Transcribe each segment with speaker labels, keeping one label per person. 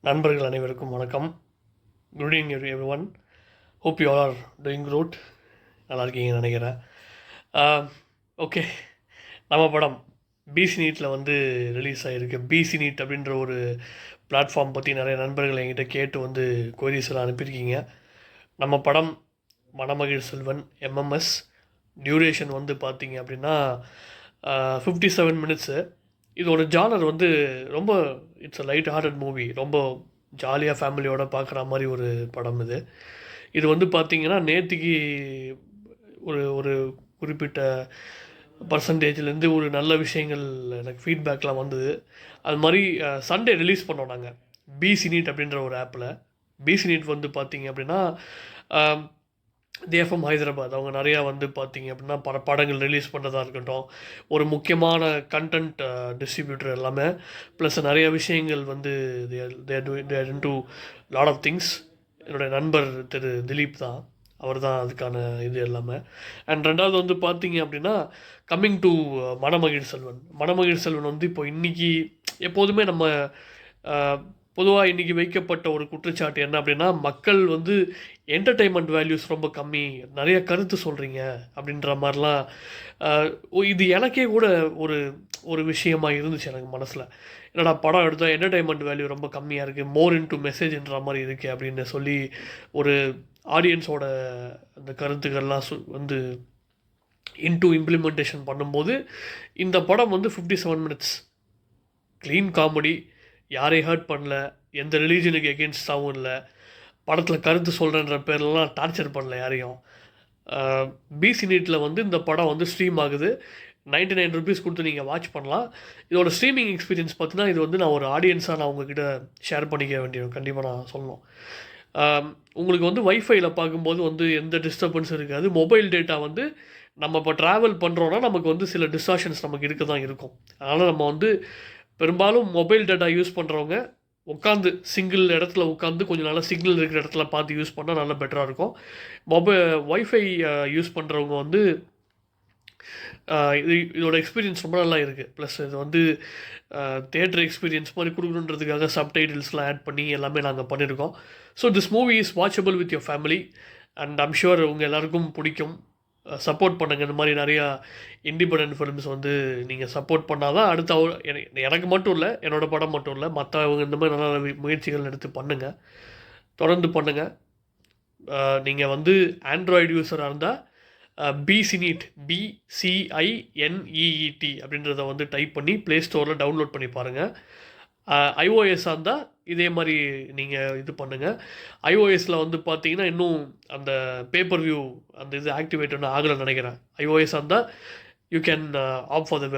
Speaker 1: நண்பர்கள் அனைவருக்கும் வணக்கம். Good evening every one. Hope you all are doing good. நல்லா இருக்கீங்கன்னு நினைக்கிறேன். ஓகே, நம்ம படம் பிசி நீட்டில் வந்து ரிலீஸ் ஆகிருக்கு. பிசி நீட் அப்படின்ற ஒரு பிளாட்ஃபார்ம் பற்றி நிறைய நண்பர்கள் என்கிட்ட கேட்டு வந்து கொரிஸ் எல்லாம் அனுப்பியிருக்கீங்க. நம்ம படம் மணமகிழ் செல்வன் எம்எம்எஸ். டியூரேஷன் வந்து பார்த்தீங்க அப்படின்னா 57 மினிட்ஸு. இதோட ஜானர் வந்து ரொம்ப it's a light hearted movie. ரொம்ப ஜாலியாக ஃபேமிலியோடு பார்க்குற மாதிரி ஒரு படம் இது. இது வந்து பார்த்திங்கன்னா நேற்றுக்கு ஒரு ஒரு குறிப்பிட்ட பர்சன்டேஜ்லேருந்து ஒரு நல்ல விஷயங்கள் எனக்கு ஃபீட்பேக்லாம் வந்தது. அது மாதிரி சண்டே ரிலீஸ் பண்ணோம் நாங்கள் பிசி நீட் அப்படின்ற ஒரு ஆப்பில். பிசி நீட் வந்து பார்த்திங்க அப்படின்னா தேஃபம் ஹைதராபாத் அவங்க நிறையா வந்து பார்த்திங்க அப்படின்னா படங்கள் ரிலீஸ் பண்ணுறதா இருக்கட்டும், ஒரு முக்கியமான கண்டென்ட் டிஸ்ட்ரிபியூட்டர் எல்லாமே, ப்ளஸ் நிறைய விஷயங்கள் வந்து தேர் இன்டு லாட் ஆஃப் திங்ஸ். என்னுடைய நண்பர் திரு திலீப் தான், அவர் தான் அதுக்கான இது எல்லாமே. அண்ட் ரெண்டாவது வந்து பார்த்திங்க அப்படின்னா கம்மிங் டு மணமகிழ் செல்வன். மணமகிழ் செல்வன் வந்து இப்போ இன்றைக்கி எப்போதுமே நம்ம பொதுவாக இன்றைக்கி வைக்கப்பட்ட ஒரு குற்றச்சாட்டு என்ன அப்படின்னா, மக்கள் வந்து என்டர்டெயின்மெண்ட் வேல்யூஸ் ரொம்ப கம்மி, நிறைய கருத்து சொல்கிறீங்க அப்படின்ற மாதிரிலாம். இது எனக்கே கூட ஒரு ஒரு விஷயமாக இருந்துச்சு எனக்கு மனசில். என்னடா படம் எடுத்தால் என்டர்டெயின்மெண்ட் வேல்யூ ரொம்ப கம்மியாக இருக்குது, மோர் இன்டு மெசேஜ்ன்ற மாதிரி இருக்குது அப்படின்னு சொல்லி ஒரு ஆடியன்ஸோட அந்த கருத்துக்கள்லாம் வந்து இன்டு இம்ப்ளிமெண்டேஷன் பண்ணும்போது இந்த படம் வந்து 57 மினிட்ஸ் க்ளீன் காமெடி, யாரையும் ஹர்ட் பண்ணல, எந்த ரிலீஜனுக்கு எகென்ஸ்டாகவும் இல்லை, படத்தில் கருத்து சொல்கிறேன்ற பேர்லாம் டார்ச்சர் பண்ணல யாரையும். பிசி நீட்டில் வந்து இந்த படம் வந்து ஸ்ட்ரீம் ஆகுது. 99 ருபீஸ் கொடுத்து நீங்கள் வாட்ச் பண்ணலாம். இதோட ஸ்ட்ரீமிங் எக்ஸ்பீரியன்ஸ் பார்த்தீங்கன்னா, இது வந்து நான் ஒரு ஆடியன்ஸாக நான் உங்ககிட்ட ஷேர் பண்ணிக்க வேண்டிய கண்டிப்பாக நான் சொல்லணும். உங்களுக்கு வந்து வைஃபைல பார்க்கும்போது வந்து எந்த டிஸ்டர்பன்ஸும் இருக்காது. மொபைல் டேட்டா வந்து நம்ம இப்போ ட்ராவல் பண்ணுறோன்னா நமக்கு வந்து சில டிஸ்டார்ஷன்ஸ் நமக்கு இருக்க தான் இருக்கும். அதனால் நம்ம வந்து பெரும்பாலும் மொபைல் டேட்டா யூஸ் பண்ணுறவங்க உட்காந்து சிங்கிள் இடத்துல உட்காந்து கொஞ்சம் நல்லா சிக்னல் இருக்கிற இடத்துல பார்த்து யூஸ் பண்ணால் நல்லா பெட்டராக இருக்கும். ஒய்ஃபை யூஸ் பண்ணுறவங்க வந்து இதோட எக்ஸ்பீரியன்ஸ் ரொம்ப நல்லா இருக்குது. ப்ளஸ் இது வந்து தியேட்டர் எக்ஸ்பீரியன்ஸ் மாதிரி கொடுக்கணுன்றதுக்காக சப்டைட்டில்ஸ்லாம் ஆட் பண்ணி எல்லாமே நாங்கள் பண்ணியிருக்கோம். So this movie is watchable with your family and I'm sure உங்கள் எல்லாருக்கும் பிடிக்கும். சப்போர்ட் பண்ணுங்கள். இந்த மாதிரி நிறையா இண்டிபெண்டன்ட் ஃபிலிம்ஸ் வந்து நீங்கள் சப்போர்ட் பண்ணால் தான் அடுத்த எனக்கு மட்டும் இல்லை, என்னோடய படம் மட்டும் இல்லை, மற்றவங்க இந்த மாதிரி நல்ல முயற்சிகள் எடுத்து பண்ணுங்கள், தொடர்ந்து பண்ணுங்கள். நீங்கள் வந்து ஆண்ட்ராய்டு யூஸராக இருந்தால் பிசினீட் BCINEET அப்படின்றத வந்து டைப் பண்ணி ப்ளே ஸ்டோரில் டவுன்லோட் பண்ணி பாருங்கள். ஐஓஎஸ்ஸாக இருந்தால் இதே மாதிரி நீங்கள் இது பண்ணுங்கள். ஐஓஎஸில் வந்து பார்த்தீங்கன்னா இன்னும் அந்த பேப்பர் வியூ அந்த இது ஆக்டிவேட் ஒன்றும் ஆகலைன்னு நினைக்கிறேன். ஐஓஎஸ்ஸாக இருந்தால் you can app for the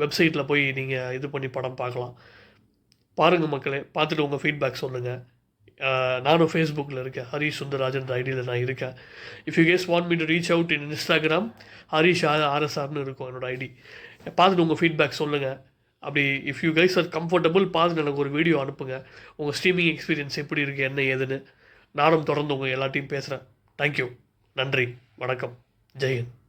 Speaker 1: வெப்சைட்டில் போய் நீங்கள் இது பண்ணி படம் பார்க்கலாம். பாருங்கள் மக்களே, பார்த்துட்டு உங்கள் ஃபீட்பேக் சொல்லுங்கள். நானும் ஃபேஸ்புக்கில் இருக்கேன், ஹரிஷ் சுந்தரராஜன் ஐடியில் நான் இருக்கேன். If you guys want me to reach out in Instagram, Harish RSRன்னு இருக்கும் என்னோடய ஐடி. பார்த்துட்டு உங்கள் ஃபீட்பேக் சொல்லுங்கள். அப்படி if you guys are comfortable பார்த்துட்டு எனக்கு ஒரு வீடியோ அனுப்புங்க, உங்கள் ஸ்ட்ரீமிங் எக்ஸ்பீரியன்ஸ் எப்படி இருக்குது என்ன ஏதுன்னு. நானும் தொடர்ந்து உங்கள் எல்லாத்தையும் பேசுகிறேன். தேங்க்யூ, நன்றி, வணக்கம், ஜெயஹிந்த்.